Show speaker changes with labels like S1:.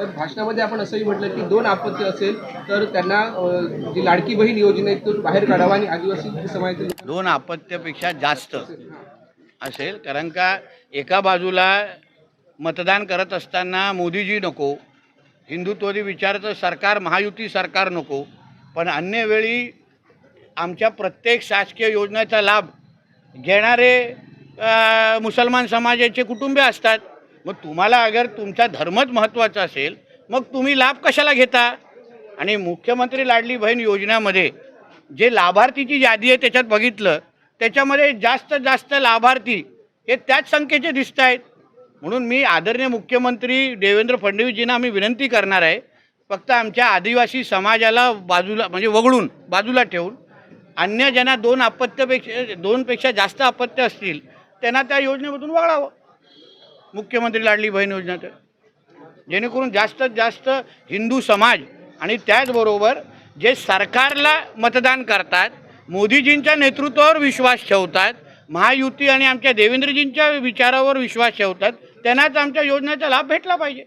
S1: तर भाषणामध्ये आपण असंही म्हटलं की 2 अपत्य असेल तर त्यांना जी लाडकी बहीण योजनेतून बाहेर काढावा आणि आदिवासी समाजातील
S2: 2 अपत्यापेक्षा जास्त असेल, कारण का एका बाजूला मतदान करत असताना मोदीजी नको, हिंदुत्ववादी विचाराचं सरकार, महायुती सरकार नको, पण अन्य वेळी आमच्या प्रत्येक शासकीय योजनेचा लाभ घेणारे मुसलमान समाजाचे कुटुंबीय असतात. मग तुम्हाला अगर तुमचा धर्मच महत्त्वाचा असेल मग तुम्ही लाभ कशाला घेता? आणि मुख्यमंत्री लाडली बहीण योजनेमध्ये जे लाभार्थीची यादी आहे त्याच्यात बघितलं, त्याच्यामध्ये जास्त लाभार्थी हे त्याच संख्येचे दिसत आहेत. म्हणून मी आदरणीय मुख्यमंत्री देवेंद्र फडणवीसजींना आम्ही विनंती करणार आहे, फक्त आमच्या आदिवासी समाजाला बाजूला म्हणजे वगळून बाजूला ठेवून अन्य ज्यांना 2पेक्षा जास्त अपत्य असतील त्यांना त्या योजनेमधून वगळावं, मुख्यमंत्री लाडली बहीण योजनेत, जेणेकरून जास्तीत जास्त हिंदू समाज आणि त्याचबरोबर जे सरकारला मतदान करतात, मोदीजींच्या नेतृत्वावर विश्वास ठेवतात, महायुती आणि आमच्या देवेंद्रजींच्या विचारावर विश्वास ठेवतात, त्यांनाच आमच्या योजनेचा लाभ भेटला पाहिजे.